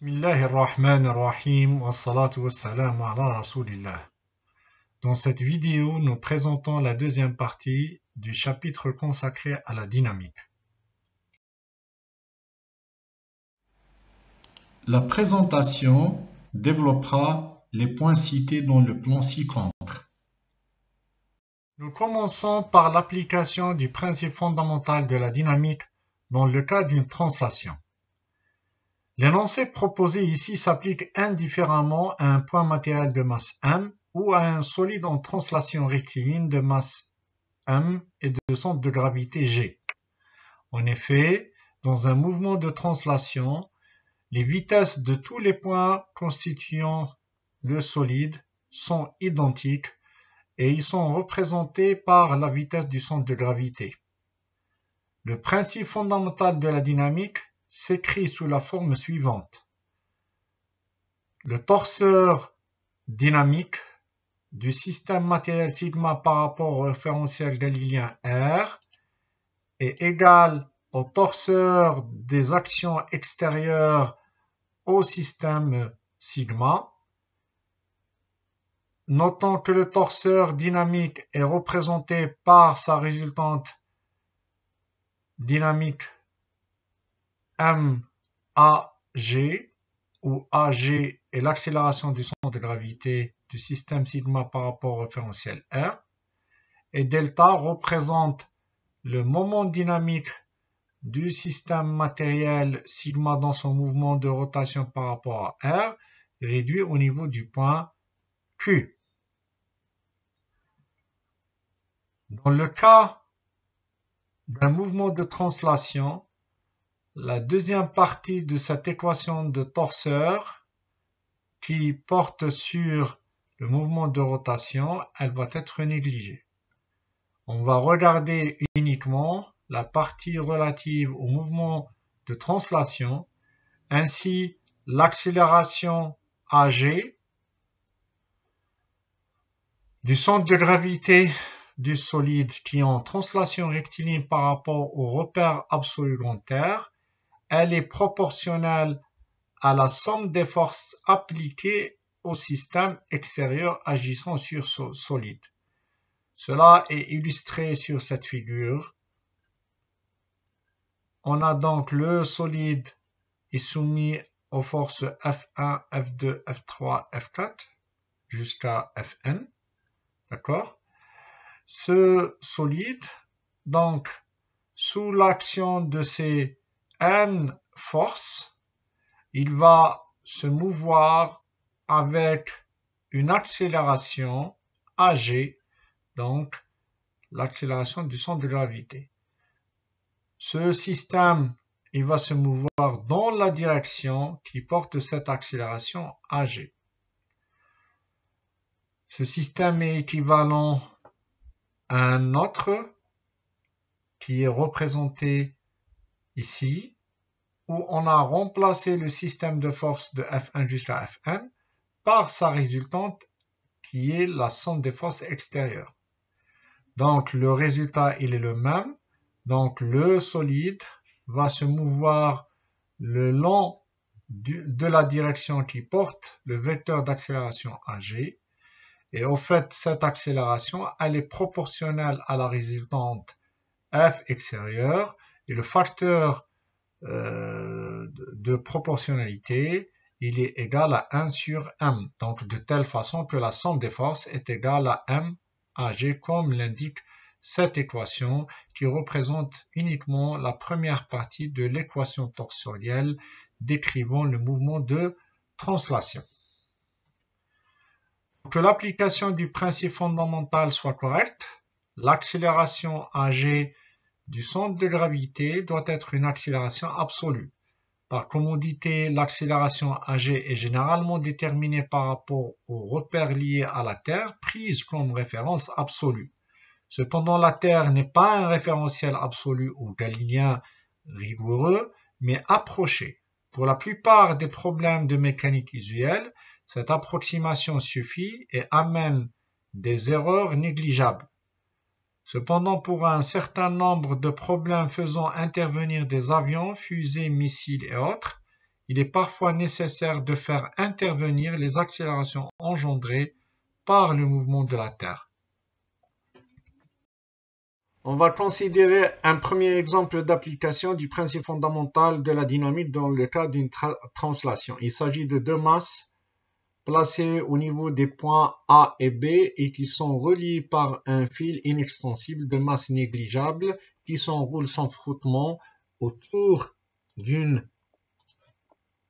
Bismillahirrahmanirrahim wa salatu wa salam ala rasulillah. Dans cette vidéo, nous présentons la deuxième partie du chapitre consacré à la dynamique. La présentation développera les points cités dans le plan ci-contre. Nous commençons par l'application du principe fondamental de la dynamique dans le cas d'une translation. L'énoncé proposé ici s'applique indifféremment à un point matériel de masse m ou à un solide en translation rectiligne de masse m et de centre de gravité g. En effet, dans un mouvement de translation, les vitesses de tous les points constituant le solide sont identiques et ils sont représentés par la vitesse du centre de gravité. Le principe fondamental de la dynamique s'écrit sous la forme suivante. Le torseur dynamique du système matériel sigma par rapport au référentiel galiléen R est égal au torseur des actions extérieures au système sigma. Notons que le torseur dynamique est représenté par sa résultante dynamique MAG, où AG est l'accélération du centre de gravité du système sigma par rapport au référentiel R, et delta représente le moment dynamique du système matériel sigma dans son mouvement de rotation par rapport à R, réduit au niveau du point Q. Dans le cas d'un mouvement de translation, la deuxième partie de cette équation de torseur qui porte sur le mouvement de rotation, elle va être négligée. On va regarder uniquement la partie relative au mouvement de translation, ainsi l'accélération AG du centre de gravité du solide qui est en translation rectiligne par rapport au repère absolu grand R. Elle est proportionnelle à la somme des forces appliquées au système extérieur agissant sur ce solide. Cela est illustré sur cette figure. On a donc le solide est soumis aux forces F1, F2, F3, F4 jusqu'à Fn. D'accord? Ce solide, donc, sous l'action de ces N forces, il va se mouvoir avec une accélération AG, donc l'accélération du centre de gravité. Ce système, il va se mouvoir dans la direction qui porte cette accélération AG. Ce système est équivalent à un autre qui est représenté ici, où on a remplacé le système de force de F1 jusqu'à Fn par sa résultante qui est la somme des forces extérieures. Donc le résultat il est le même, donc le solide va se mouvoir le long de la direction qui porte le vecteur d'accélération AG, et au fait cette accélération elle est proportionnelle à la résultante F extérieure, et le facteur de proportionnalité, il est égal à 1 sur M. Donc de telle façon que la somme des forces est égale à M AG, comme l'indique cette équation qui représente uniquement la première partie de l'équation torsorielle décrivant le mouvement de translation. Pour que l'application du principe fondamental soit correcte, l'accélération AG du centre de gravité doit être une accélération absolue. Par commodité, l'accélération AG est généralement déterminée par rapport aux repères liés à la Terre, prise comme référence absolue. Cependant, la Terre n'est pas un référentiel absolu ou galiléen rigoureux, mais approché. Pour la plupart des problèmes de mécanique usuelle, cette approximation suffit et amène des erreurs négligeables. Cependant, pour un certain nombre de problèmes faisant intervenir des avions, fusées, missiles et autres, il est parfois nécessaire de faire intervenir les accélérations engendrées par le mouvement de la Terre. On va considérer un premier exemple d'application du principe fondamental de la dynamique dans le cas d'une translation. Il s'agit de deux masses placées au niveau des points A et B et qui sont reliées par un fil inextensible de masse négligeable qui s'enroule sans frottement autour d'une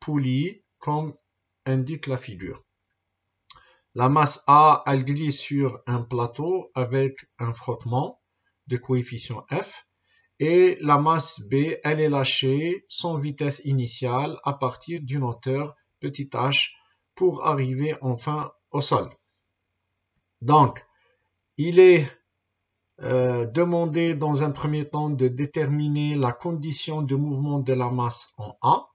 poulie comme indique la figure. La masse A, elle glisse sur un plateau avec un frottement de coefficient F et la masse B, elle est lâchée sans vitesse initiale à partir d'une hauteur petit h pour arriver enfin au sol. Donc, il est demandé dans un premier temps de déterminer la condition de mouvement de la masse en A.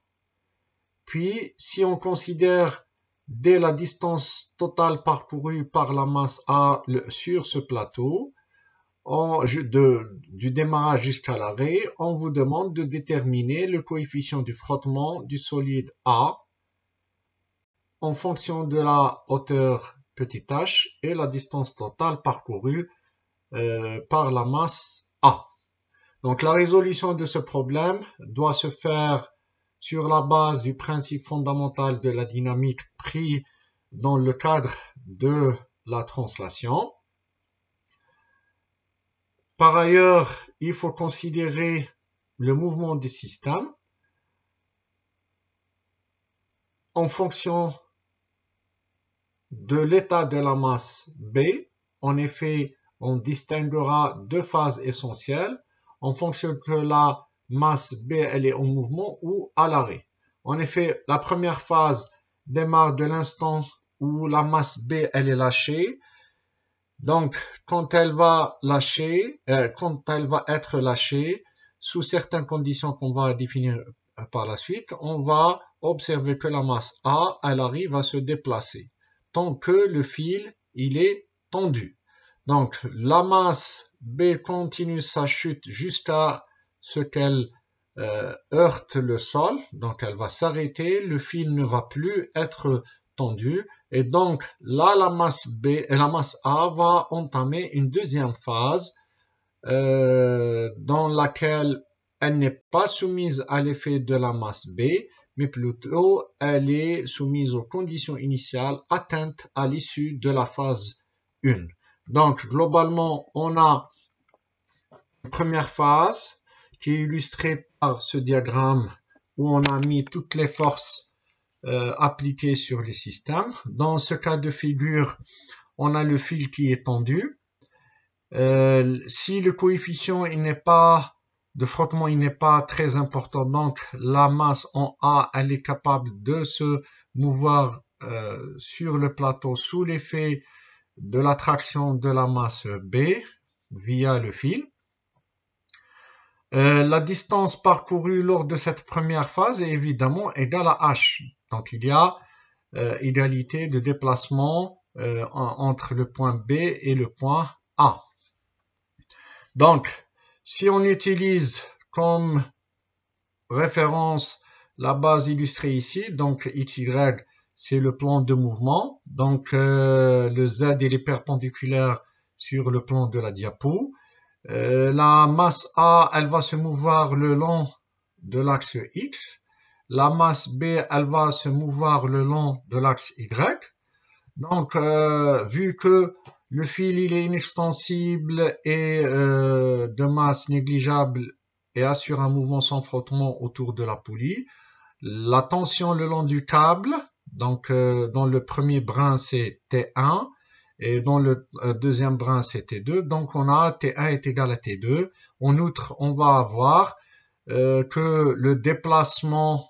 Puis, si on considère dès la distance totale parcourue par la masse A sur ce plateau, du démarrage jusqu'à l'arrêt, on vous demande de déterminer le coefficient du frottement du solide A en fonction de la hauteur petit h et la distance totale parcourue par la masse A. Donc la résolution de ce problème doit se faire sur la base du principe fondamental de la dynamique pris dans le cadre de la translation. Par ailleurs, il faut considérer le mouvement du système en fonction de l'état de la masse B. En effet, on distinguera deux phases essentielles en fonction que la masse B elle est en mouvement ou à l'arrêt. En effet, la première phase démarre de l'instant où la masse B elle est lâchée. Donc, quand elle va être lâchée, sous certaines conditions qu'on va définir par la suite, on va observer que la masse A, elle arrive à se déplacer tant que le fil, il est tendu. Donc, la masse B continue sa chute jusqu'à ce qu'elle heurte le sol. Donc, elle va s'arrêter, le fil ne va plus être tendu. Et donc, là, la masse A va entamer une deuxième phase dans laquelle elle n'est pas soumise à l'effet de la masse B, mais plutôt elle est soumise aux conditions initiales atteintes à l'issue de la phase 1. Donc, globalement, on a une première phase qui est illustrée par ce diagramme où on a mis toutes les forces appliquées sur les systèmes. Dans ce cas de figure, on a le fil qui est tendu. Si le coefficient de frottement n'est pas très important, donc la masse en A elle est capable de se mouvoir sur le plateau sous l'effet de l'attraction de la masse B via le fil. La distance parcourue lors de cette première phase est évidemment égale à h. Donc il y a égalité de déplacement entre le point B et le point A. Donc, si on utilise comme référence la base illustrée ici, donc XY, c'est le plan de mouvement. Donc, le Z, il est perpendiculaire sur le plan de la diapo. La masse A, elle va se mouvoir le long de l'axe X. La masse B, elle va se mouvoir le long de l'axe Y. Donc, vu que le fil il est inextensible et de masse négligeable et assure un mouvement sans frottement autour de la poulie, la tension le long du câble, donc dans le premier brin c'est T1 et dans le deuxième brin c'est T2, donc on a T1 est égal à T2. En outre, on va avoir que le déplacement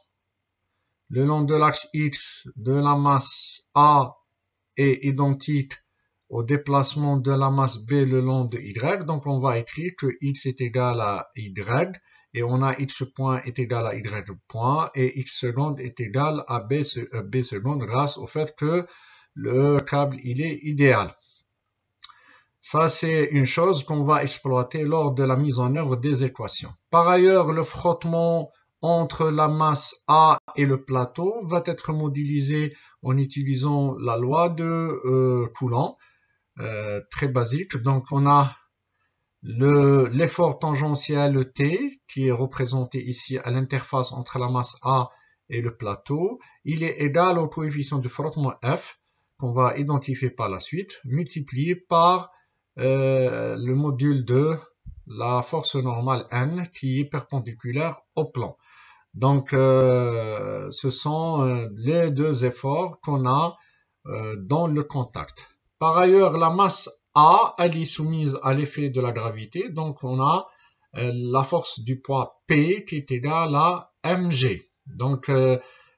le long de l'axe X de la masse A est identique au déplacement de la masse B le long de Y. Donc, on va écrire que X est égal à Y et on a X point est égal à Y point et X seconde est égal à B seconde grâce au fait que le câble, il est idéal. Ça, c'est une chose qu'on va exploiter lors de la mise en œuvre des équations. Par ailleurs, le frottement entre la masse A et le plateau va être modélisé en utilisant la loi de Coulomb, très basique. Donc on a l'effort tangentiel T qui est représenté ici à l'interface entre la masse A et le plateau. Il est égal au coefficient de frottement F qu'on va identifier par la suite, multiplié par le module de la force normale N qui est perpendiculaire au plan. Donc, ce sont les deux efforts qu'on a dans le contact. Par ailleurs, la masse A, elle est soumise à l'effet de la gravité. Donc, on a la force du poids P qui est égale à mg. Donc,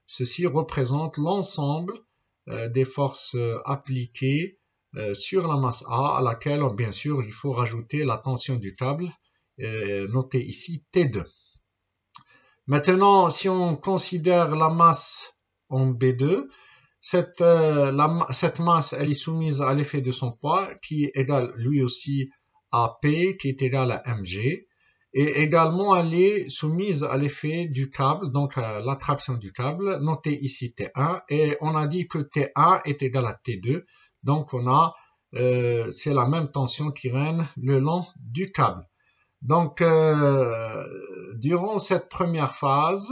ceci représente l'ensemble des forces appliquées sur la masse A, à laquelle, bien sûr, il faut rajouter la tension du câble, notée ici T2. Maintenant, si on considère la masse en B2, cette masse, elle est soumise à l'effet de son poids, qui est égal lui aussi à P, qui est égal à mg. Et également, elle est soumise à l'effet du câble, donc à l'attraction du câble, noté ici T1. Et on a dit que T1 est égal à T2. Donc, c'est la même tension qui règne le long du câble. Donc, durant cette première phase,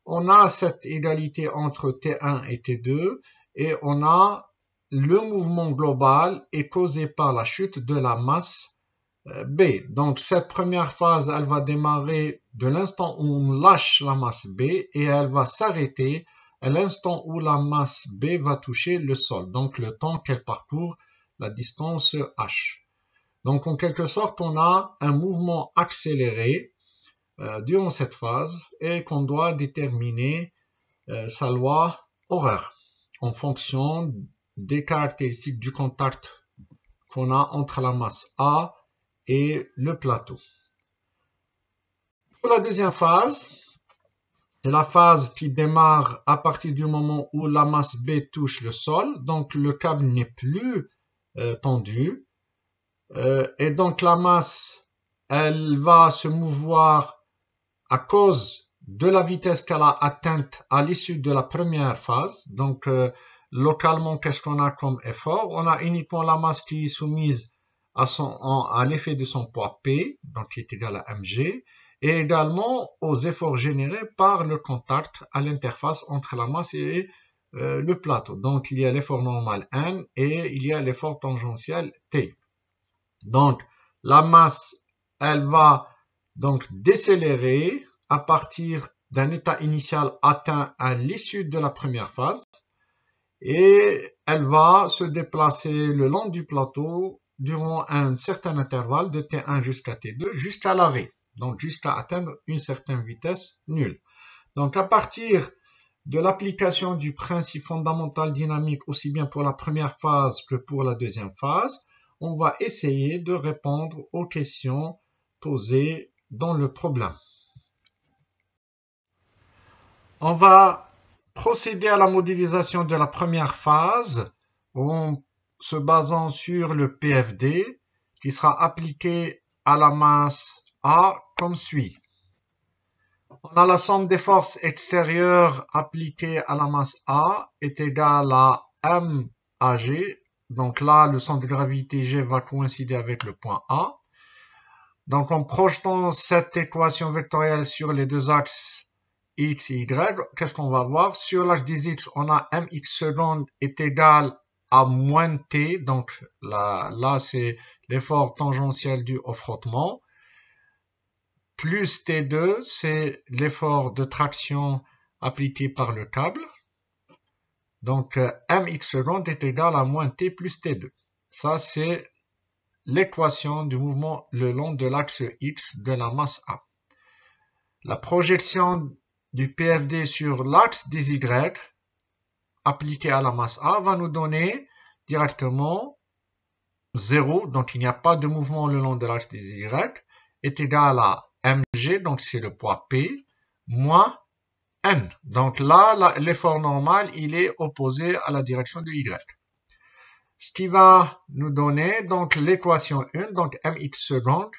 on a cette égalité entre T1 et T2 et on a le mouvement global est causé par la chute de la masse B. Donc, cette première phase, elle va démarrer de l'instant où on lâche la masse B et elle va s'arrêter à l'instant où la masse B va toucher le sol. Donc, le temps qu'elle parcourt la distance h. Donc, en quelque sorte, on a un mouvement accéléré durant cette phase et qu'on doit déterminer sa loi horaire en fonction des caractéristiques du contact qu'on a entre la masse A et le plateau. Pour la deuxième phase, c'est la phase qui démarre à partir du moment où la masse B touche le sol, donc le câble n'est plus tendu. Et donc la masse, elle va se mouvoir à cause de la vitesse qu'elle a atteinte à l'issue de la première phase. Donc localement, qu'est-ce qu'on a comme effort? On a uniquement la masse qui est soumise à l'effet de son poids P, donc qui est égal à mg, et également aux efforts générés par le contact à l'interface entre la masse et le plateau. Donc il y a l'effort normal N et il y a l'effort tangentiel T. Donc, la masse, elle va donc décélérer à partir d'un état initial atteint à l'issue de la première phase et elle va se déplacer le long du plateau durant un certain intervalle de T1 jusqu'à T2 jusqu'à l'arrêt, donc jusqu'à atteindre une certaine vitesse nulle. Donc, à partir de l'application du principe fondamental dynamique aussi bien pour la première phase que pour la deuxième phase, on va essayer de répondre aux questions posées dans le problème. On va procéder à la modélisation de la première phase en se basant sur le PFD qui sera appliqué à la masse A comme suit. On a la somme des forces extérieures appliquées à la masse A est égale à MAG. Donc là, le centre de gravité G va coïncider avec le point A. Donc en projetant cette équation vectorielle sur les deux axes X et Y, qu'est-ce qu'on va voir? Sur l'axe des X, on a mx seconde est égal à moins T. Donc là c'est l'effort tangentiel dû au frottement. Plus T2, c'est l'effort de traction appliqué par le câble. Donc, mx seconde est égal à moins t plus t2. Ça, c'est l'équation du mouvement le long de l'axe x de la masse A. La projection du PFD sur l'axe des y appliqué à la masse A va nous donner directement 0. Donc, il n'y a pas de mouvement le long de l'axe des y est égal à mg, donc c'est le poids P, moins N. Donc là, l'effort normal, il est opposé à la direction de Y. Ce qui va nous donner donc l'équation 1, donc mx seconde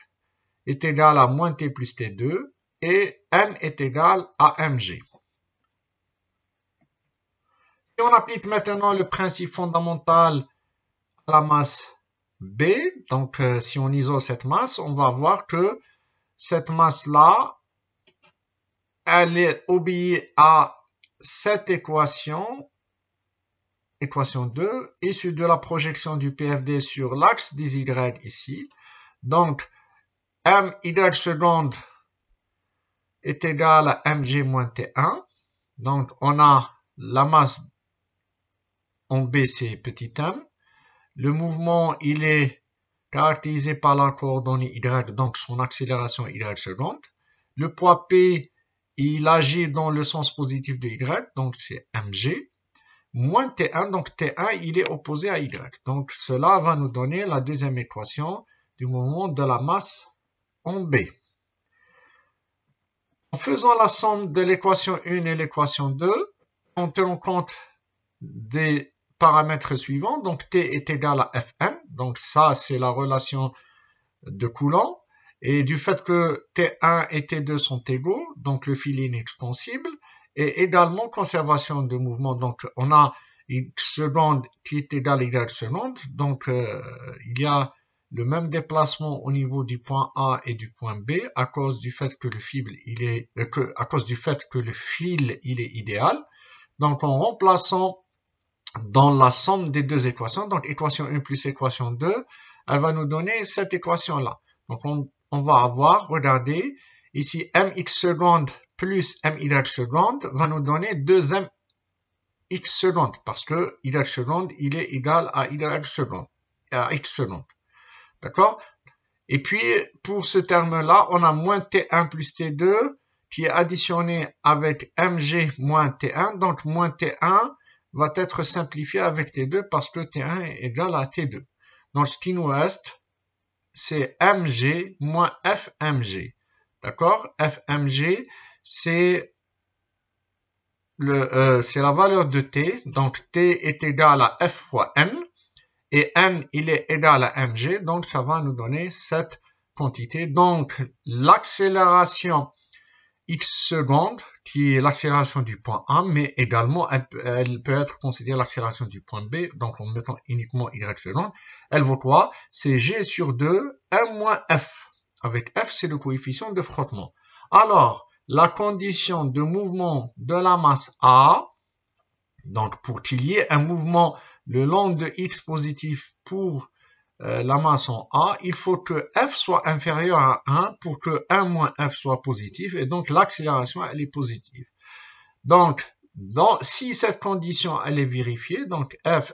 est égal à moins t plus t2. et N est égal à mg. Et on applique maintenant le principe fondamental à la masse B. Donc, si on isole cette masse, on va voir que cette masse-là, elle est obéie à cette équation 2, issue de la projection du PFD sur l'axe des Y ici. Donc, my seconde est égal à mg moins T1. Donc, on a la masse en B, c'est petit m. Le mouvement, il est caractérisé par la coordonnée Y, donc son accélération Y seconde. Le poids P, il agit dans le sens positif de Y, donc c'est mg. Moins T1, donc T1, il est opposé à Y. Donc, cela va nous donner la deuxième équation du mouvement de la masse en B. En faisant la somme de l'équation 1 et l'équation 2, on tient compte des paramètres suivants. Donc, T est égal à Fn. Donc, ça, c'est la relation de Coulomb. Et du fait que T1 et T2 sont égaux, donc le fil est inextensible. Et également conservation de mouvement. Donc, on a x seconde qui est égal à y seconde. Donc, il y a le même déplacement au niveau du point A et du point B à cause du fait que le fil il est idéal. Donc, en remplaçant dans la somme des deux équations, donc équation 1 plus équation 2, elle va nous donner cette équation-là. Donc, on va avoir, regardez, ici mx seconde plus my seconde va nous donner 2mx seconde, parce que y seconde, il est égal à y seconde, à x seconde. D'accord? Et puis, pour ce terme-là, on a moins t1 plus t2 qui est additionné avec mg moins t1. Donc, moins t1 va être simplifié avec t2 parce que t1 est égal à t2. Donc, ce qui nous reste, c'est mg moins fmg. D'accord? Fmg, c'est la valeur de t. Donc, t est égal à f fois n. Et n, il est égal à mg. Donc, ça va nous donner cette quantité. Donc, l'accélération x seconde, qui est l'accélération du point A, mais également, elle peut être considérée l'accélération du point B, donc en mettant uniquement y seconde. Elle vaut quoi? C'est g sur 2, m moins f. Avec f, c'est le coefficient de frottement. Alors, la condition de mouvement de la masse A, donc pour qu'il y ait un mouvement le long de x positif pour la masse en A, il faut que f soit inférieur à 1 pour que 1 moins f soit positif, et donc l'accélération, elle est positive. Donc, si cette condition, elle est vérifiée, donc f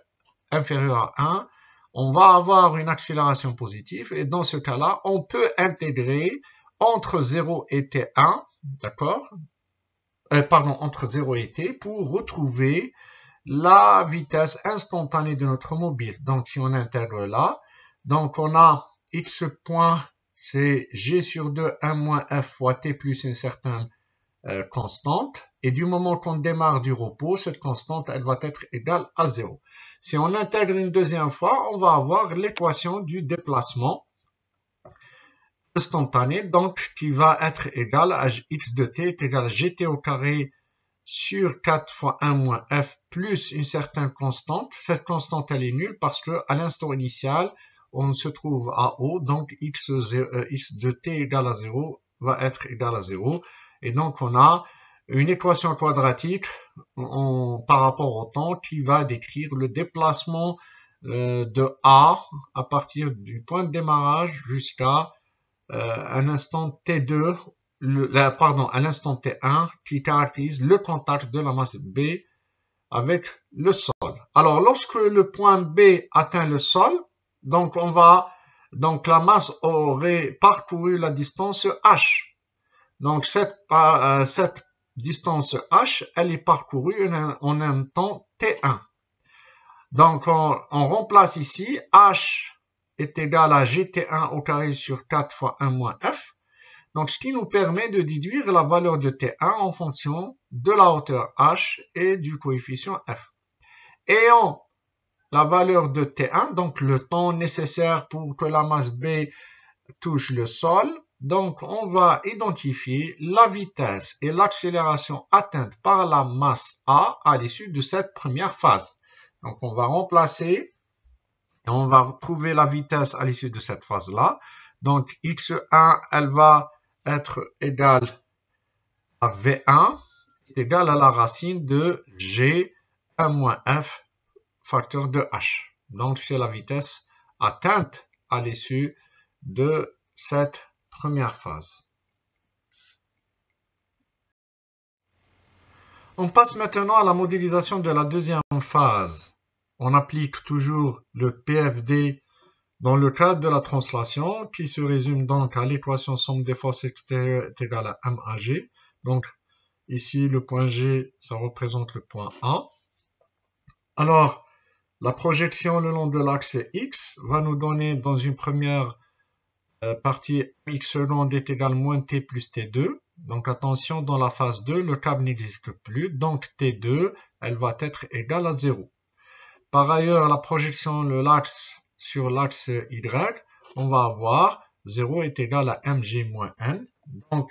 inférieur à 1, on va avoir une accélération positive, et dans ce cas-là, on peut intégrer entre 0 et t1, d'accord, entre 0 et t, pour retrouver la vitesse instantanée de notre mobile. Donc, si on intègre là, donc on a x point, c'est g sur 2, 1 moins f fois t plus une certaine constante. Et du moment qu'on démarre du repos, cette constante, elle va être égale à 0. Si on intègre une deuxième fois, on va avoir l'équation du déplacement instantané, donc qui va être égale à x de t est égal à gt au carré sur 4 fois 1 moins f plus une certaine constante. Cette constante, elle est nulle parce que à l'instant initial, on se trouve à haut, donc x de t égale à 0 va être égal à 0. Et donc, on a une équation quadratique par rapport au temps qui va décrire le déplacement de A à partir du point de démarrage jusqu'à un instant T2, à l'instant T1 qui caractérise le contact de la masse B avec le sol. Alors, lorsque le point B atteint le sol, donc la masse aurait parcouru la distance H. Donc, cette distance H, elle est parcourue en un temps T1. Donc, on remplace ici H est égal à GT1 au carré sur 4 fois 1 moins F. Donc, ce qui nous permet de déduire la valeur de T1 en fonction de la hauteur H et du coefficient F. Ayant la valeur de T1, donc le temps nécessaire pour que la masse B touche le sol, Donc, on va identifier la vitesse et l'accélération atteinte par la masse A à l'issue de cette première phase. Donc, on va remplacer et on va trouver la vitesse à l'issue de cette phase-là. Donc, x1, elle va être égale à V1, est égale à la racine de G1 moins F facteur de H. Donc, c'est la vitesse atteinte à l'issue de cette première phase. On passe maintenant à la modélisation de la deuxième phase. On applique toujours le PFD dans le cadre de la translation qui se résume donc à l'équation somme des forces extérieures est égale à MAG. Donc ici le point G, ça représente le point A. Alors la projection le long de l'axe X va nous donner dans une première partie x seconde est égal moins t plus t2. Donc attention, dans la phase 2, le câble n'existe plus. Donc t2, elle va être égale à 0. Par ailleurs, la projection de l'axe sur l'axe y, on va avoir 0 est égal à mg moins n. Donc,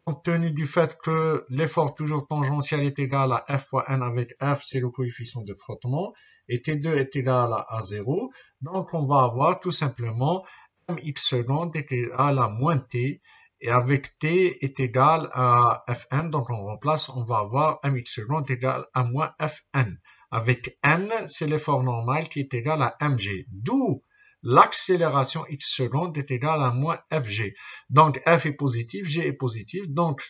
compte tenu du fait que l'effort toujours tangentiel est égal à f fois n avec f, c'est le coefficient de frottement, et t2 est égal à 0. Donc, on va avoir tout simplement mx seconde est égal à moins t, et avec t est égal à fn, donc on remplace, on va avoir mx seconde égal à moins fn. Avec n, c'est l'effort normal qui est égal à mg, d'où l'accélération x seconde est égale à moins fg. Donc f est positif, g est positif, donc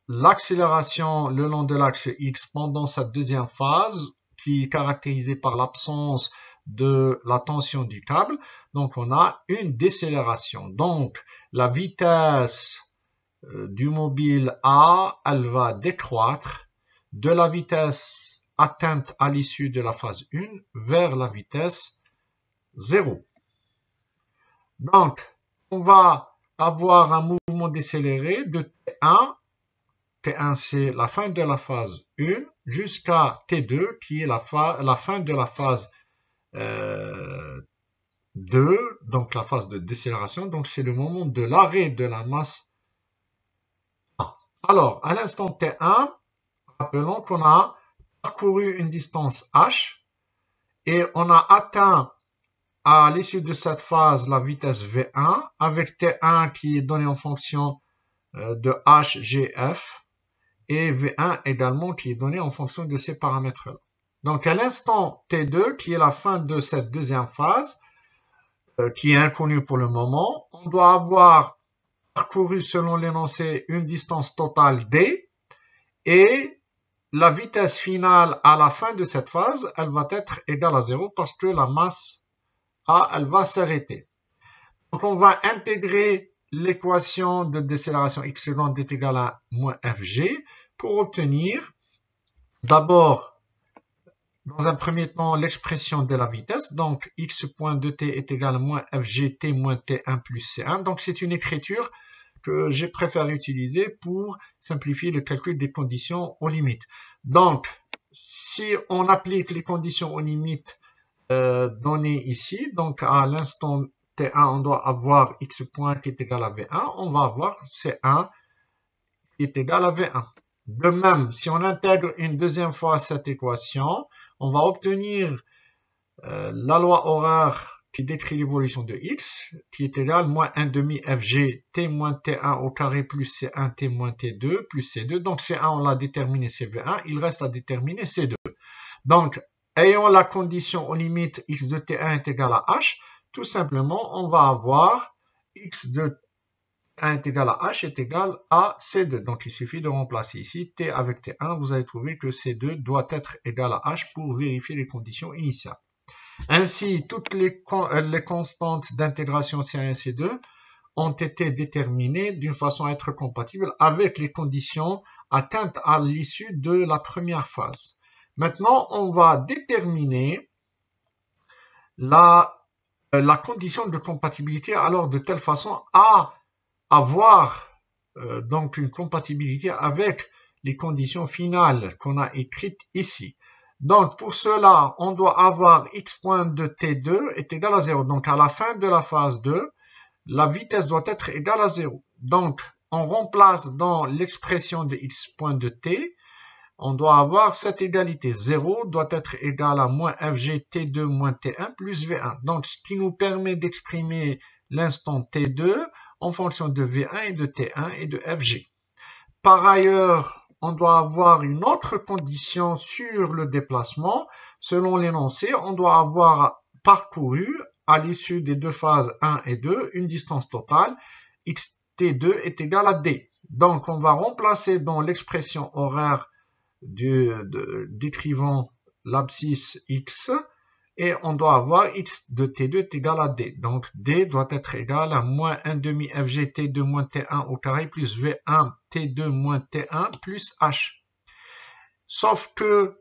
l'accélération le long de l'axe x pendant sa deuxième phase, qui est caractérisée par l'absence de la tension du câble, donc on a une décélération. Donc la vitesse du mobile A, elle va décroître de la vitesse atteinte à l'issue de la phase 1 vers la vitesse 0. Donc on va avoir un mouvement décéléré de T1, T1 c'est la fin de la phase 1, jusqu'à T2 qui est la fin de la phase 2, donc la phase de décélération, donc c'est le moment de l'arrêt de la masse A. Alors, à l'instant T1, rappelons qu'on a parcouru une distance H et on a atteint à l'issue de cette phase la vitesse V1 avec T1 qui est donné en fonction de HGF et V1 également qui est donné en fonction de ces paramètres-là. Donc à l'instant T2, qui est la fin de cette deuxième phase, qui est inconnue pour le moment, on doit avoir parcouru selon l'énoncé une distance totale D, et la vitesse finale à la fin de cette phase, elle va être égale à 0 parce que la masse A, elle va s'arrêter. Donc on va intégrer l'équation de décélération x seconde est égale à moins fg pour obtenir d'abord, dans un premier temps, l'expression de la vitesse. Donc, x point de t est égal à moins fgt moins t1 plus c1. Donc, c'est une écriture que j'ai préféré utiliser pour simplifier le calcul des conditions aux limites. Donc, si on applique les conditions aux limites données ici, donc à l'instant t1, on doit avoir x point qui est égal à v1. On va avoir c1 qui est égal à v1. De même, si on intègre une deuxième fois cette équation, on va obtenir la loi horaire qui décrit l'évolution de x, qui est égale à moins 1 demi fg t moins t1 au carré plus c1 t moins t2 plus c2. Donc c1, on l'a déterminé, c'est v1. Il reste à déterminer c2. Donc, ayant la condition aux limites x de t1 est égal à h, tout simplement, on va avoir x de 1 est égal à h est égal à C2. Donc, il suffit de remplacer ici T avec T1. Vous allez trouver que C2 doit être égal à h pour vérifier les conditions initiales. Ainsi, toutes les constantes d'intégration C1 et C2 ont été déterminées d'une façon à être compatibles avec les conditions atteintes à l'issue de la première phase. Maintenant, on va déterminer la condition de compatibilité alors de telle façon à avoir donc une compatibilité avec les conditions finales qu'on a écrites ici. Donc pour cela, on doit avoir x point de t2 est égal à 0. Donc à la fin de la phase 2, la vitesse doit être égale à 0. Donc, on remplace dans l'expression de x point de t, on doit avoir cette égalité. 0 doit être égal à moins fg t2 moins t1 plus v1. Donc, ce qui nous permet d'exprimer l'instant t2 en fonction de v1 et de t1 et de fg. Par ailleurs, on doit avoir une autre condition sur le déplacement. Selon l'énoncé, on doit avoir parcouru à l'issue des deux phases 1 et 2 une distance totale. xt2 est égal à d. Donc, on va remplacer dans l'expression horaire décrivant l'abscisse x et on doit avoir x de t2 est égal à d. Donc, d doit être égal à moins 1 demi fg t2 moins t1 au carré plus v1 t2 moins t1 plus h. Sauf que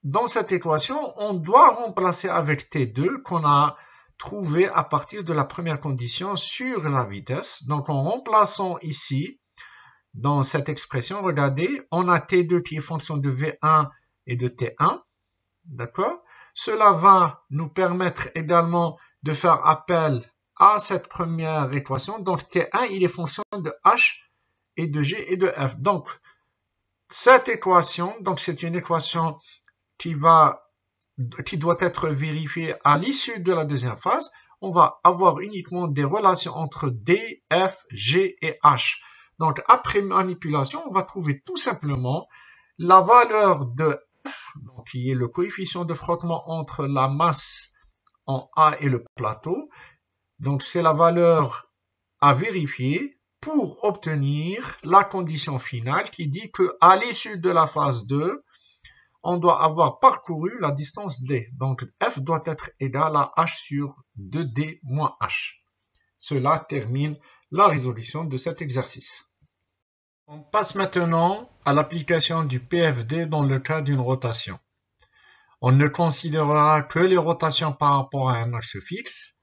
dans cette équation, on doit remplacer avec t2 qu'on a trouvé à partir de la première condition sur la vitesse. Donc, en remplaçant ici, dans cette expression, regardez, on a t2 qui est fonction de v1 et de t1. D'accord? Cela va nous permettre également de faire appel à cette première équation. Donc, t1, il est fonction de h et de g et de f. Donc, cette équation, donc c'est une équation qui doit être vérifiée à l'issue de la deuxième phase. On va avoir uniquement des relations entre d, f, g et h. Donc, après manipulation, on va trouver tout simplement la valeur de f, donc qui est le coefficient de frottement entre la masse en A et le plateau. Donc, c'est la valeur à vérifier pour obtenir la condition finale qui dit qu'à l'issue de la phase 2, on doit avoir parcouru la distance d. Donc, f doit être égal à h sur 2d moins h. Cela termine la résolution de cet exercice. On passe maintenant à l'application du PFD dans le cas d'une rotation. On ne considérera que les rotations par rapport à un axe fixe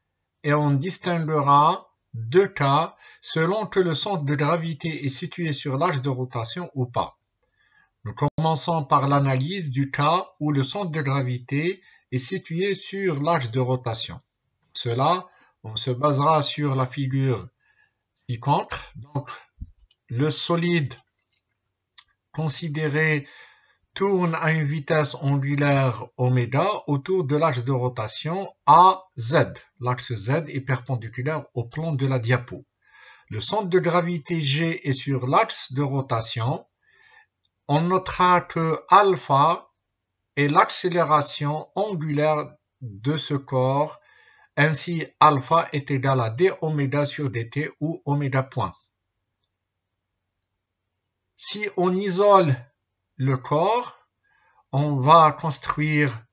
et on distinguera deux cas selon que le centre de gravité est situé sur l'axe de rotation ou pas. Nous commençons par l'analyse du cas où le centre de gravité est situé sur l'axe de rotation. Cela, on se basera sur la figure ci-contre. Donc, le solide considéré tourne à une vitesse angulaire oméga autour de l'axe de rotation AZ. L'axe Z est perpendiculaire au plan de la diapo. Le centre de gravité G est sur l'axe de rotation. On notera que alpha est l'accélération angulaire de ce corps. Ainsi, alpha est égal à d oméga sur dt ou oméga point. Si on isole le corps, on va construire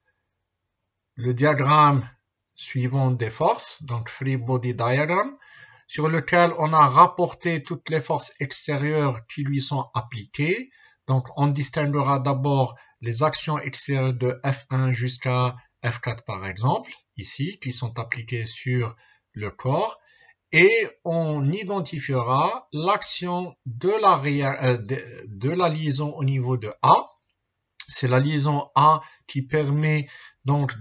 le diagramme suivant des forces, donc Free Body Diagram, sur lequel on a rapporté toutes les forces extérieures qui lui sont appliquées. Donc, on distinguera d'abord les actions extérieures de F1 jusqu'à F4 par exemple, ici, qui sont appliquées sur le corps. Et on identifiera l'action de la liaison au niveau de A. C'est la liaison A qui permet donc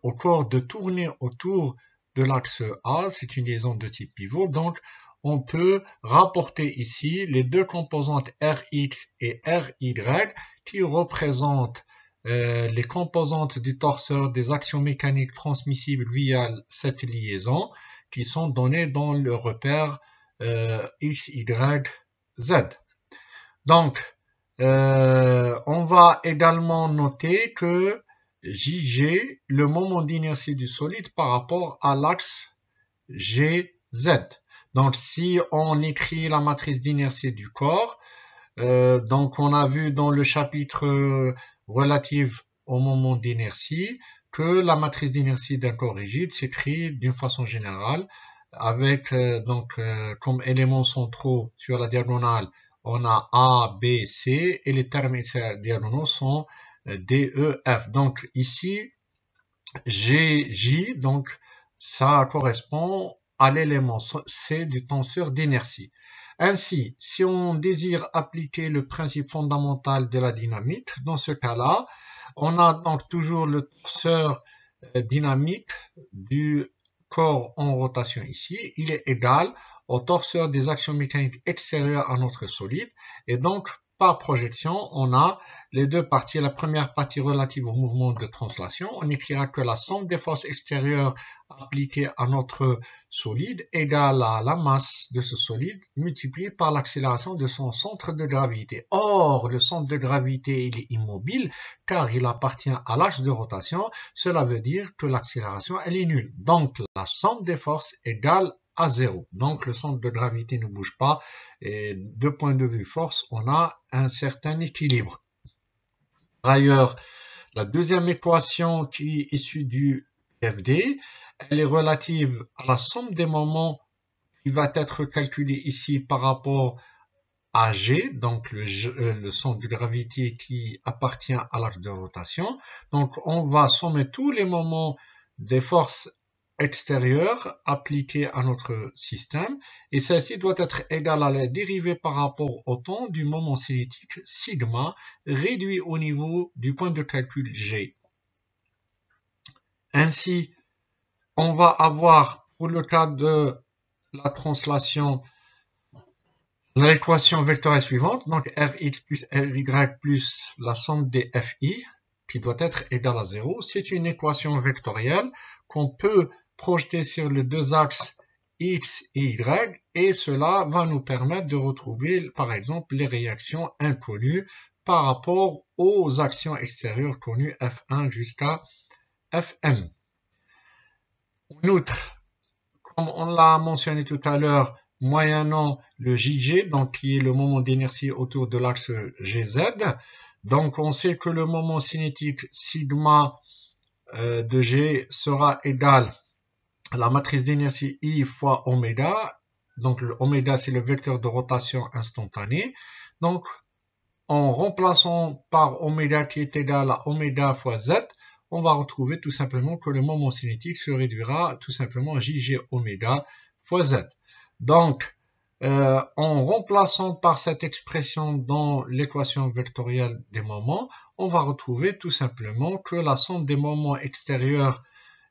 au corps de tourner autour de l'axe A. C'est une liaison de type pivot. Donc, on peut rapporter ici les deux composantes Rx et Ry qui représentent les composantes du torseur des actions mécaniques transmissibles via cette liaison, qui sont données dans le repère X, Y, Z. Donc, on va également noter que JG, le moment d'inertie du solide par rapport à l'axe GZ. Donc, si on écrit la matrice d'inertie du corps, donc on a vu dans le chapitre relatif au moment d'inertie, que la matrice d'inertie d'un corps rigide s'écrit d'une façon générale avec comme éléments centraux sur la diagonale, on a A, B, C et les termes diagonaux sont D, E, F. Donc ici, G, J, donc ça correspond à l'élément C du tenseur d'inertie. Ainsi, si on désire appliquer le principe fondamental de la dynamique, dans ce cas-là, on a donc toujours le tenseur dynamique du corps en rotation ici, il est égal au torseur des actions mécaniques extérieures à notre solide. Et donc, par projection, on a les deux parties. La première partie relative au mouvement de translation. On écrira que la somme des forces extérieures appliquées à notre solide égale à la masse de ce solide multipliée par l'accélération de son centre de gravité. Or, le centre de gravité, il est immobile car il appartient à l'axe de rotation. Cela veut dire que l'accélération, elle est nulle. Donc, la somme des forces égale à 0. Donc, le centre de gravité ne bouge pas. Et de point de vue force, on a un certain équilibre. Par ailleurs, la deuxième équation qui est issue du FD, elle est relative à la somme des moments qui va être calculée ici par rapport à G, donc le centre de gravité qui appartient à l'axe de rotation. Donc, on va sommer tous les moments des forces extérieure appliquée à notre système et celle-ci doit être égale à la dérivée par rapport au temps du moment cinétique sigma réduit au niveau du point de calcul G. Ainsi, on va avoir pour le cas de la translation l'équation vectorielle suivante, donc Rx plus Ry plus la somme des Fi qui doit être égale à 0. C'est une équation vectorielle qu'on peut projeter sur les deux axes X et Y et cela va nous permettre de retrouver par exemple les réactions inconnues par rapport aux actions extérieures connues F1 jusqu'à Fm. En outre, comme on l'a mentionné tout à l'heure, moyennant le JG, donc qui est le moment d'inertie autour de l'axe GZ, donc on sait que le moment cinétique sigma de G sera égal à la matrice d'inertie I fois oméga. Donc le oméga c'est le vecteur de rotation instantanée. Donc en remplaçant par oméga qui est égal à oméga fois Z, on va retrouver tout simplement que le moment cinétique se réduira tout simplement à JG oméga fois Z. Donc, en remplaçant par cette expression dans l'équation vectorielle des moments, on va retrouver tout simplement que la somme des moments extérieurs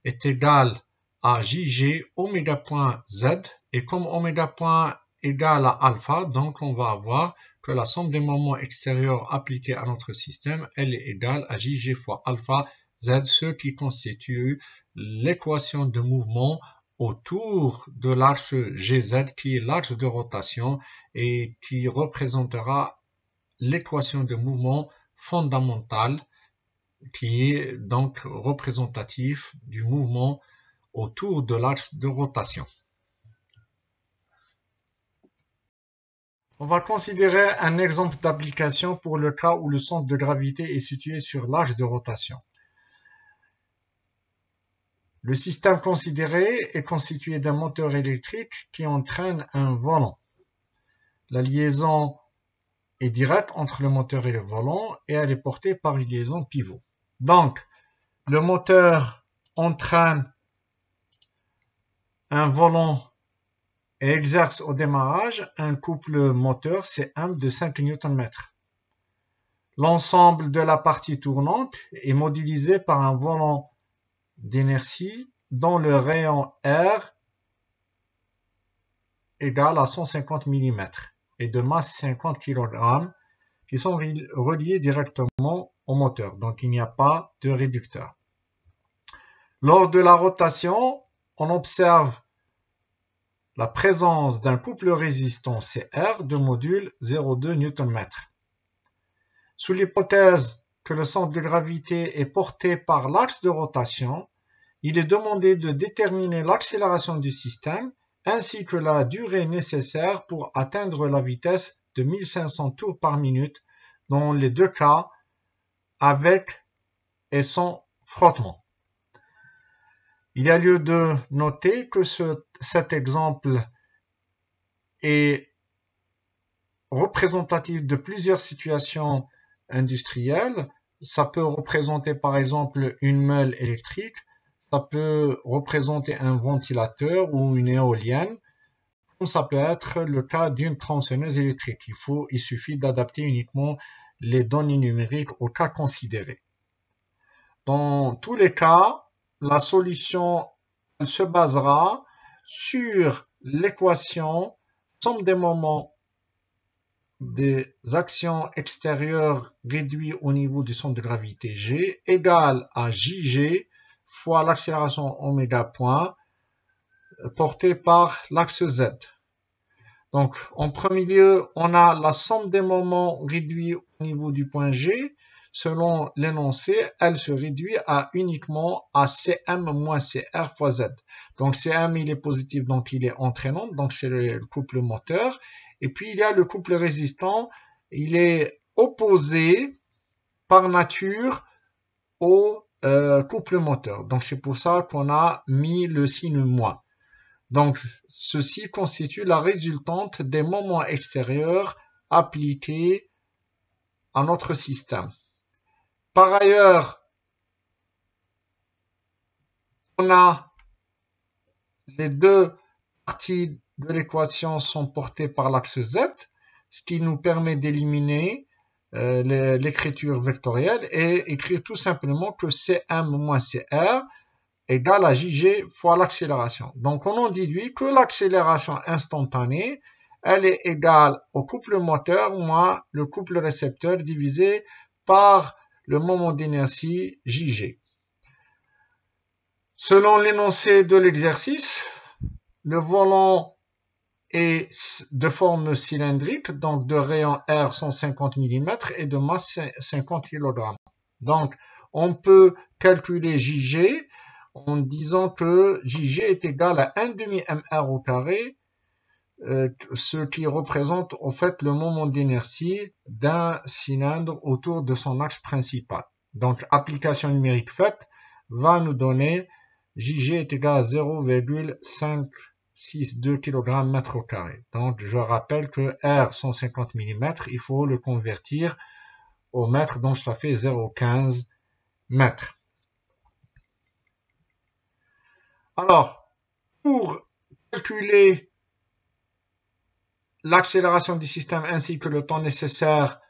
est égale à JG oméga point Z. Et comme oméga point égale à alpha, donc on va avoir que la somme des moments extérieurs appliqués à notre système, elle est égale à JG fois alpha Z, ce qui constitue l'équation de mouvement autour de l'axe GZ qui est l'axe de rotation et qui représentera l'équation de mouvement fondamentale qui est donc représentatif du mouvement autour de l'axe de rotation. On va considérer un exemple d'application pour le cas où le centre de gravité est situé sur l'axe de rotation. Le système considéré est constitué d'un moteur électrique qui entraîne un volant. La liaison est directe entre le moteur et le volant et elle est portée par une liaison pivot. Donc, le moteur entraîne un volant et exerce au démarrage un couple moteur CM de 5 Nm. L'ensemble de la partie tournante est modélisé par un volant d'inertie dont le rayon R égale à 150 mm et de masse 50 kg qui sont reliés directement au moteur. Donc il n'y a pas de réducteur. Lors de la rotation, on observe la présence d'un couple résistant CR de module 0,2 Nm. Sous l'hypothèse que le centre de gravité est porté par l'axe de rotation, il est demandé de déterminer l'accélération du système ainsi que la durée nécessaire pour atteindre la vitesse de 1500 tours par minute dans les deux cas avec et sans frottement. Il y a lieu de noter que cet exemple est représentatif de plusieurs situations industrielles. Ça peut représenter par exemple une meule électrique, ça peut représenter un ventilateur ou une éolienne, comme ça peut être le cas d'une tronçonneuse électrique. Il suffit d'adapter uniquement les données numériques au cas considéré. Dans tous les cas, la solution elle se basera sur l'équation somme des moments des actions extérieures réduites au niveau du centre de gravité G égale à JG fois l'accélération oméga point portée par l'axe Z. Donc, en premier lieu, on a la somme des moments réduits au niveau du point G. Selon l'énoncé, elle se réduit uniquement à Cm moins Cr fois Z. Donc, Cm, il est positif, donc il est entraînant, donc c'est le couple moteur. Et puis, il y a le couple résistant, il est opposé par nature au couple moteur. Donc, c'est pour ça qu'on a mis le signe moins. Donc, ceci constitue la résultante des moments extérieurs appliqués à notre système. Par ailleurs, on a les deux parties de l'équation sont portées par l'axe Z, ce qui nous permet d'éliminer l'écriture vectorielle et écrire tout simplement que Cm moins Cr égale à Jg fois l'accélération. Donc, on en déduit que l'accélération instantanée, elle est égale au couple moteur moins le couple récepteur divisé par le moment d'inertie Jg. Selon l'énoncé de l'exercice, le volant est de forme cylindrique, donc de rayon R 150 mm et de masse 50 kg. Donc, on peut calculer Jg en disant que Jg est égal à 1,5 mr au carré, ce qui représente en fait le moment d'inertie d'un cylindre autour de son axe principal. Donc, application numérique faite va nous donner Jg est égal à 0,562 kg mètre au carré. Donc, je rappelle que R 150 mm, il faut le convertir au mètre, donc ça fait 0,15 mètres. Alors, pour calculer l'accélération du système ainsi que le temps nécessaire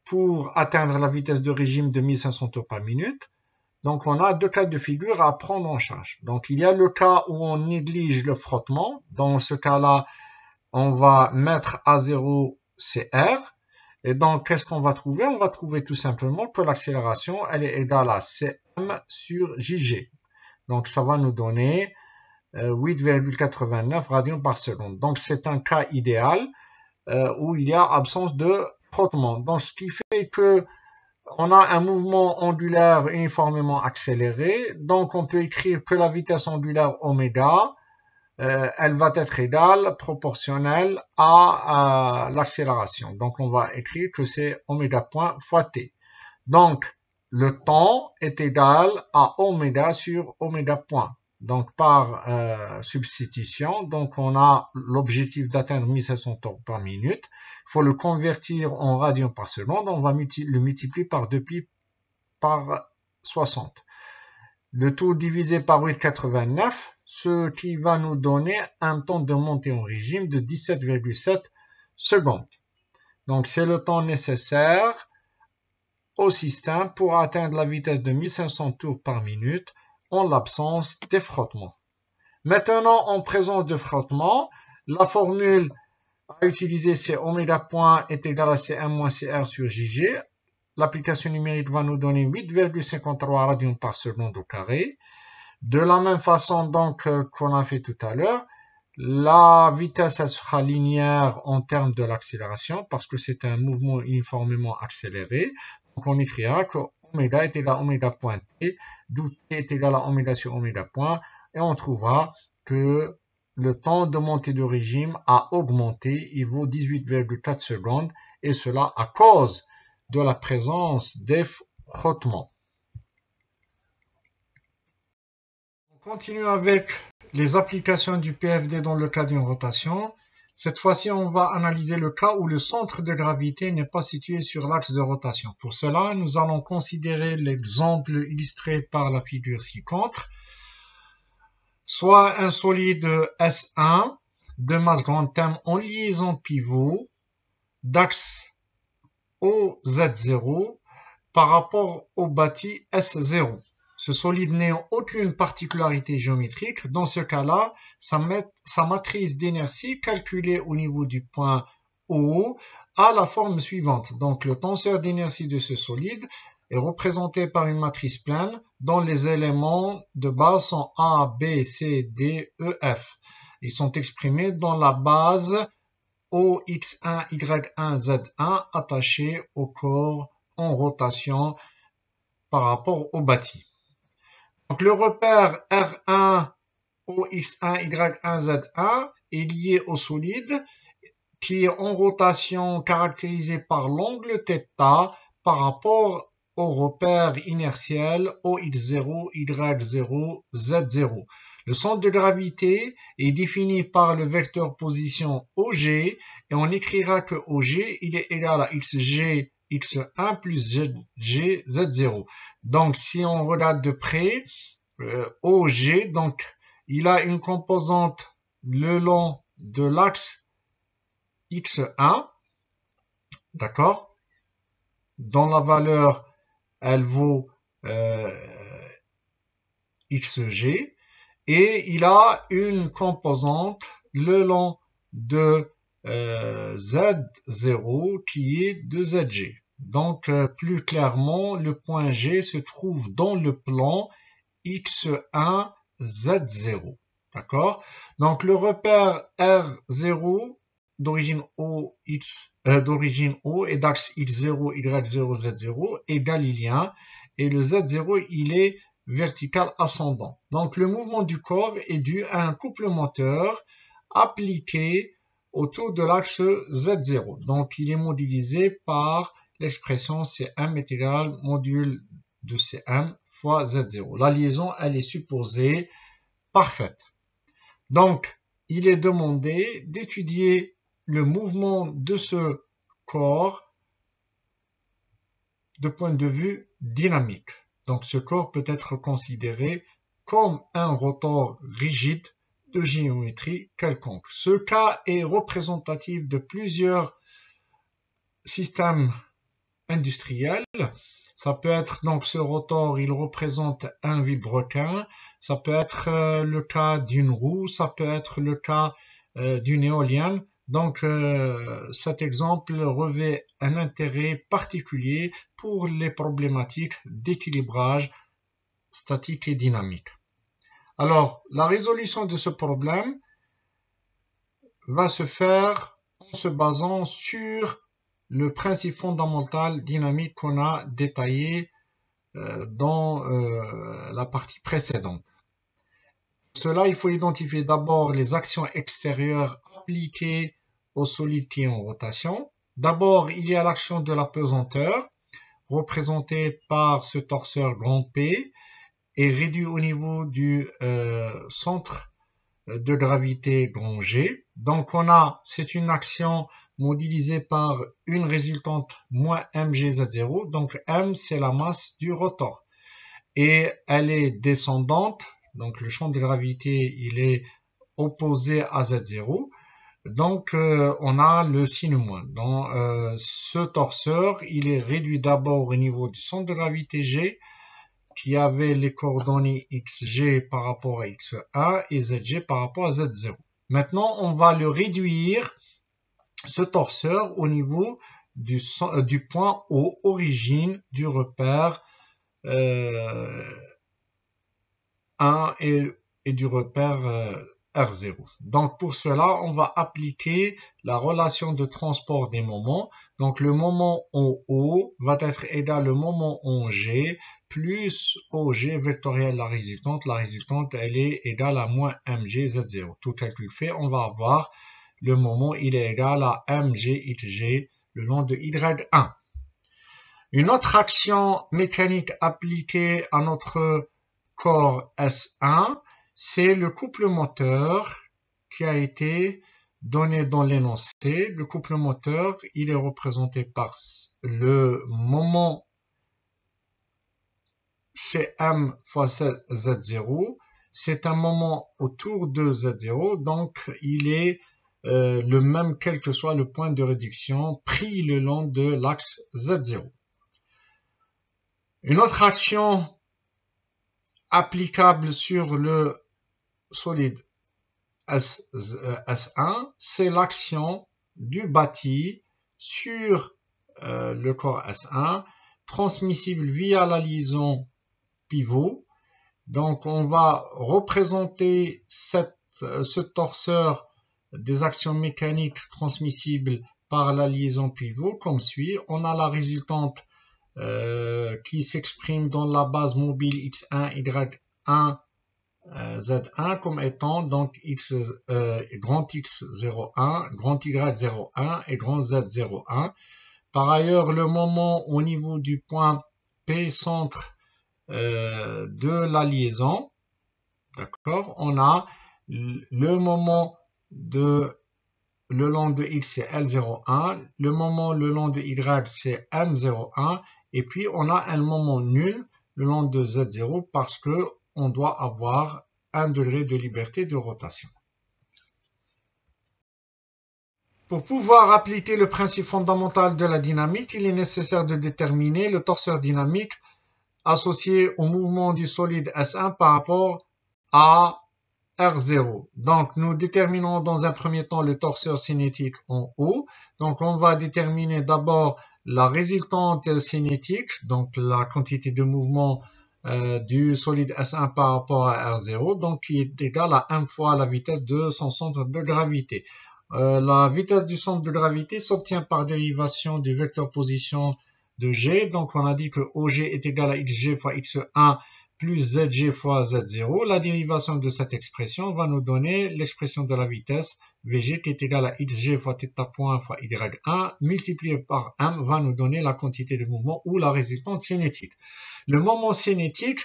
pour atteindre la vitesse de régime de 1500 tours par minute, donc on a deux cas de figure à prendre en charge. Donc il y a le cas où on néglige le frottement. Dans ce cas-là, on va mettre à 0 CR. Et donc qu'est-ce qu'on va trouver? On va trouver tout simplement que l'accélération, elle est égale à Cm sur Jg. Donc ça va nous donner 8,89 radians par seconde. Donc c'est un cas idéal où il y a absence de frottement. Donc ce qui fait que on a un mouvement ondulaire uniformément accéléré. Donc on peut écrire que la vitesse ondulaire oméga, elle va être égale, proportionnelle à l'accélération. Donc on va écrire que c'est oméga point fois t. Donc le temps est égal à oméga sur oméga point. Donc par substitution, donc on a l'objectif d'atteindre 1500 tours par minute. Il faut le convertir en radians par seconde. On va le multiplier par 2 pi par 60. Le tout divisé par 8,89, ce qui va nous donner un temps de montée en régime de 17,7 secondes. Donc c'est le temps nécessaire au système pour atteindre la vitesse de 1500 tours par minute en l'absence des frottements. Maintenant, en présence de frottement, la formule à utiliser, c'est oméga point est égal à Cm moins Cr sur Jg. L'application numérique va nous donner 8,53 radians par seconde au carré. De la même façon donc qu'on a fait tout à l'heure, la vitesse elle sera linéaire en termes de l'accélération parce que c'est un mouvement uniformément accéléré. Donc on écrira que oméga est égal à oméga point t, d'où t est égal à oméga sur oméga point, et on trouvera que le temps de montée de régime a augmenté, il vaut 18,4 secondes, et cela à cause de la présence des frottements. On continue avec les applications du PFD dans le cas d'une rotation. Cette fois-ci, on va analyser le cas où le centre de gravité n'est pas situé sur l'axe de rotation. Pour cela, nous allons considérer l'exemple illustré par la figure ci-contre. Soit un solide S1 de masse grand M en liaison pivot d'axe OZ0 par rapport au bâti S0. ce solide n'ayant aucune particularité géométrique, dans ce cas-là, sa matrice d'inertie calculée au niveau du point O a la forme suivante. Donc, le tenseur d'inertie de ce solide est représenté par une matrice pleine dont les éléments de base sont A, B, C, D, E, F. Ils sont exprimés dans la base OX1, Y1, Z1 attachée au corps en rotation par rapport au bâti. Donc, le repère R1, OX1, Y1, Z1 est lié au solide qui est en rotation caractérisé par l'angle θ par rapport au repère inertiel OX0, Y0, Z0. Le centre de gravité est défini par le vecteur position OG et on écrira que OG il est égal à XG X1 plus GG Z0. Donc si on regarde de près, OG, donc il a une composante le long de l'axe X1, d'accord, dont la valeur elle vaut XG, et il a une composante le long de Z0 qui est de ZG. Donc plus clairement, le point G se trouve dans le plan X1 Z0. D'accord? Donc le repère R0 d'origine O et d'axe X0, Y0, Z0 est galiléen et le Z0 il est vertical ascendant. Donc le mouvement du corps est dû à un couple moteur appliqué autour de l'axe Z0. Donc il est modélisé par l'expression Cm est égal module de Cm fois Z0. La liaison elle est supposée parfaite. Donc il est demandé d'étudier le mouvement de ce corps de point de vue dynamique. Donc ce corps peut être considéré comme un rotor rigide de géométrie quelconque. Ce cas est représentatif de plusieurs systèmes industriels. Ça peut être donc ce rotor, il représente un vilebrequin. Ça peut être le cas d'une roue, ça peut être le cas d'une éolienne. Donc cet exemple revêt un intérêt particulier pour les problématiques d'équilibrage statique et dynamique. Alors, la résolution de ce problème va se faire en se basant sur le principe fondamental dynamique qu'on a détaillé dans la partie précédente. Pour cela, il faut identifier d'abord les actions extérieures appliquées au solide qui est en rotation. D'abord, il y a l'action de la pesanteur, représentée par ce torseur grand P, et réduit au niveau du centre de gravité grand G. Donc c'est une action modélisée par une résultante moins mgz0. Donc m c'est la masse du rotor. Et elle est descendante, donc le champ de gravité il est opposé à z0. Donc on a le signe moins. Dans ce torseur, il est réduit d'abord au niveau du centre de gravité G, qui avait les coordonnées xg par rapport à x1 et zg par rapport à z0. Maintenant, on va le réduire, ce torseur, au niveau du point O, origine du repère 1 et du repère R0. Donc pour cela, on va appliquer la relation de transport des moments. Donc le moment en O va être égal au moment en G plus OG vectoriel la résultante. La résultante, elle est égale à moins mgz0. Tout calcul fait, on va avoir le moment, il est égal à mgxg le long de y1. Une autre action mécanique appliquée à notre corps S1, c'est le couple moteur qui a été donné dans l'énoncé. Le couple moteur, il est représenté par le moment Cm fois Z0. C'est un moment autour de Z0, donc il est le même quel que soit le point de réduction pris le long de l'axe Z0. Une autre action applicable sur le solide S1, c'est l'action du bâti sur le corps S1, transmissible via la liaison pivot. Donc on va représenter ce torseur des actions mécaniques transmissibles par la liaison pivot comme suit. On a la résultante qui s'exprime dans la base mobile X1, Y1, Z1 comme étant donc grand X01, grand Y01 et grand Z01. Par ailleurs, le moment au niveau du point P centre de la liaison, d'accord, on a le moment le long de X c'est L01, le moment le long de Y c'est M01, et puis on a un moment nul le long de Z0 parce que on doit avoir 1 degré de liberté de rotation. Pour pouvoir appliquer le principe fondamental de la dynamique, il est nécessaire de déterminer le torseur dynamique associé au mouvement du solide S1 par rapport à R0. Donc, nous déterminons dans un premier temps le torseur cinétique en haut. Donc, on va déterminer d'abord la résultante cinétique, donc la quantité de mouvement du solide S1 par rapport à R0, donc qui est égale à 1 fois la vitesse de son centre de gravité. La vitesse du centre de gravité s'obtient par dérivation du vecteur position de G. Donc, on a dit que OG est égal à XG fois X1 plus ZG fois Z0. La dérivation de cette expression va nous donner l'expression de la vitesse VG qui est égale à XG fois θ point fois Y1 multiplié par M va nous donner la quantité de mouvement ou la résultante cinétique. Le moment cinétique,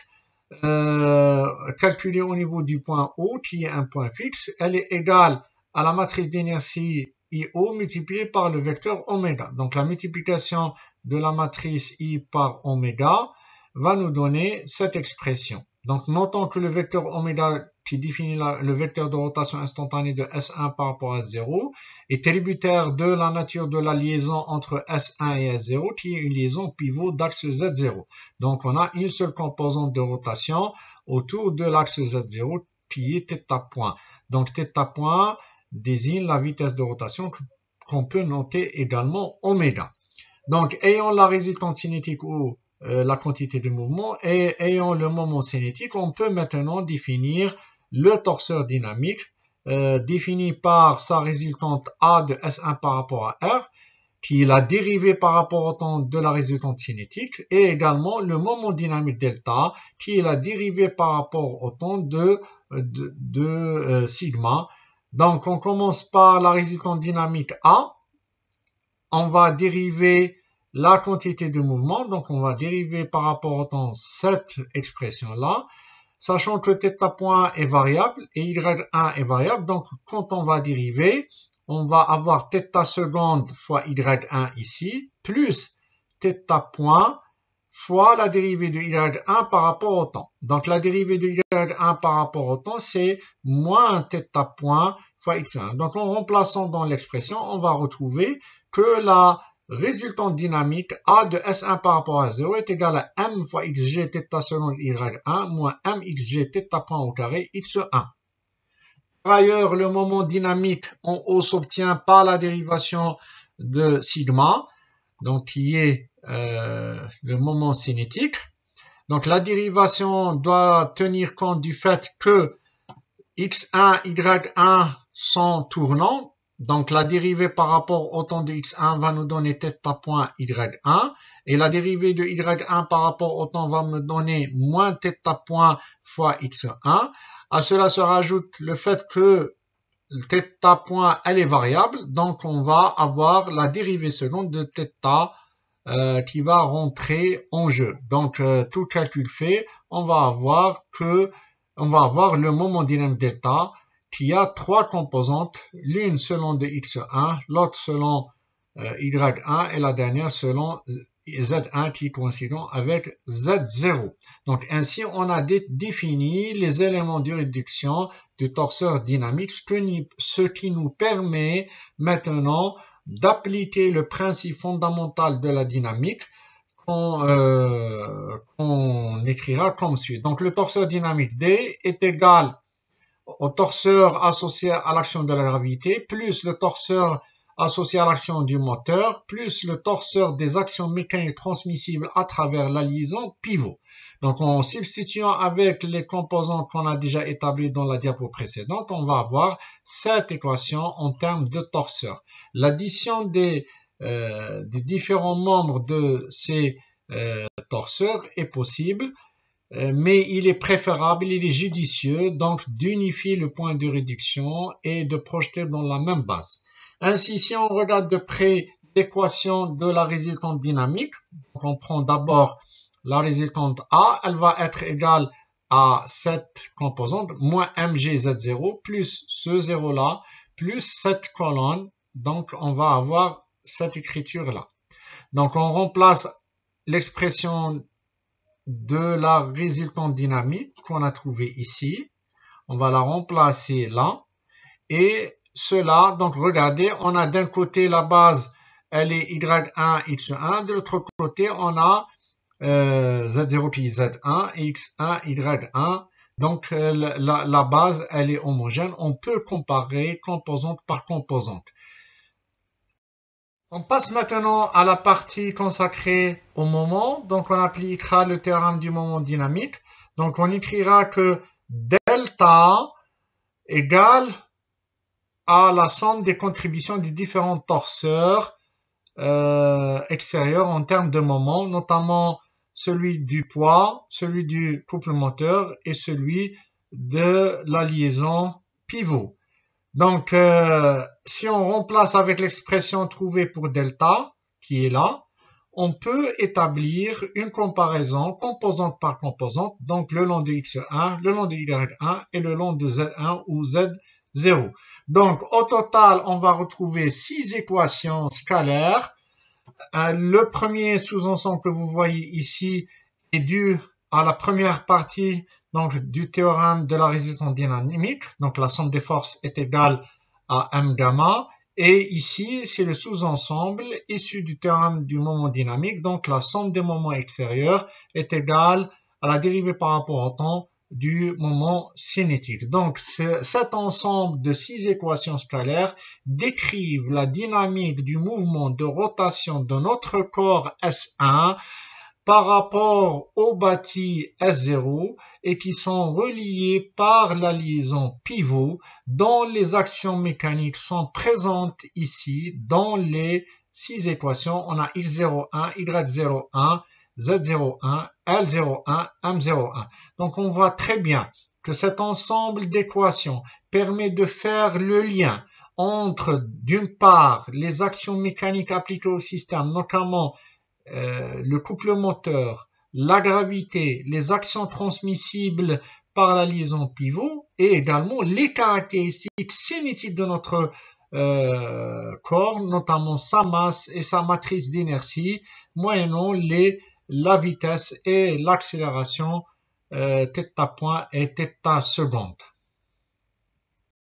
calculé au niveau du point O, qui est un point fixe, elle est égale à la matrice d'inertie IO multipliée par le vecteur oméga. Donc la multiplication de la matrice I par oméga va nous donner cette expression. Donc notons que le vecteur oméga qui définit le vecteur de rotation instantanée de S1 par rapport à 0 est tributaire de la nature de la liaison entre S1 et S0 qui est une liaison pivot d'axe Z0. Donc on a une seule composante de rotation autour de l'axe Z0 qui est θ point. Donc θ point désigne la vitesse de rotation qu'on peut noter également oméga. Donc ayant la résultante cinétique ou la quantité de mouvement et ayant le moment cinétique, on peut maintenant définir le torseur dynamique défini par sa résultante A de S1 par rapport à R, qui est la dérivée par rapport au temps de la résultante cinétique, et également le moment dynamique delta, qui est la dérivée par rapport au temps de sigma. Donc on commence par la résultante dynamique A, on va dériver la quantité de mouvement, donc on va dériver par rapport au temps cette expression-là, sachant que θ point est variable et Y1 est variable, donc quand on va dériver, on va avoir θ seconde fois Y1 ici, plus θ point fois la dérivée de Y1 par rapport au temps. Donc la dérivée de Y1 par rapport au temps, c'est moins θ point fois X1. Donc en remplaçant dans l'expression, on va retrouver que la résultante dynamique A de S1 par rapport à 0 est égale à M fois XG θ seconde Y1 moins M XG θ point au carré X1. Par ailleurs, le moment dynamique en haut s'obtient par la dérivation de sigma, donc qui est le moment cinétique. Donc la dérivation doit tenir compte du fait que X1, Y1 sont tournants. Donc la dérivée par rapport au temps de X1 va nous donner θ point Y1. Et la dérivée de Y1 par rapport au temps va me donner moins θ point fois X1. À cela se rajoute le fait que θ point elle est variable. Donc on va avoir la dérivée seconde de θ qui va rentrer en jeu. Donc tout calcul fait, on va avoir le moment dynamique delta qui a trois composantes, l'une selon de X1, l'autre selon Y1 et la dernière selon Z1 qui est coïncident avec Z0. Donc ainsi on a défini les éléments de réduction du torseur dynamique, ce qui nous permet maintenant d'appliquer le principe fondamental de la dynamique qu'on écrira comme suit. Donc le torseur dynamique D est égal au torseur associé à l'action de la gravité, plus le torseur associé à l'action du moteur, plus le torseur des actions mécaniques transmissibles à travers la liaison pivot. Donc en substituant avec les composants qu'on a déjà établis dans la diapo précédente, on va avoir cette équation en termes de torseur. L'addition des différents membres de ces torseurs est possible, mais il est préférable, il est judicieux donc d'unifier le point de réduction et de projeter dans la même base. Ainsi, si on regarde de près l'équation de la résultante dynamique, donc on prend d'abord la résultante A, elle va être égale à cette composante, moins mgz0, plus ce 0 là, plus cette colonne, donc on va avoir cette écriture-là. Donc on remplace l'expression de la résultante dynamique qu'on a trouvée ici. On va la remplacer là. Et cela, donc regardez, on a d'un côté la base, elle est y1, x1. De l'autre côté, on a z0 qui est z1, x1, y1. Donc la base, elle est homogène. On peut comparer composante par composante. On passe maintenant à la partie consacrée au moment. Donc, on appliquera le théorème du moment dynamique. Donc, on écrira que delta égale à la somme des contributions des différents torseurs extérieurs en termes de moment, notamment celui du poids, celui du couple moteur et celui de la liaison pivot. Donc, si on remplace avec l'expression trouvée pour delta, qui est là, on peut établir une comparaison composante par composante, donc le long de x1, le long de y1 et le long de z1 ou z0. Donc, au total, on va retrouver 6 équations scalaires. Le premier sous-ensemble que vous voyez ici est dû à la première partie donc du théorème de la résistance dynamique, donc la somme des forces est égale à m gamma, et ici c'est le sous-ensemble issu du théorème du moment dynamique, donc la somme des moments extérieurs est égale à la dérivée par rapport au temps du moment cinétique. Donc cet ensemble de 6 équations scalaires décrivent la dynamique du mouvement de rotation de notre corps S1 par rapport au bâti S0 et qui sont reliés par la liaison pivot dont les actions mécaniques sont présentes ici dans les 6 équations. On a x01, y01, z01, l01, m01. Donc on voit très bien que cet ensemble d'équations permet de faire le lien entre d'une part les actions mécaniques appliquées au système, notamment le couple moteur, la gravité, les actions transmissibles par la liaison pivot et également les caractéristiques cinétiques de notre corps, notamment sa masse et sa matrice d'inertie, moyennant la vitesse et l'accélération θ point et θ seconde.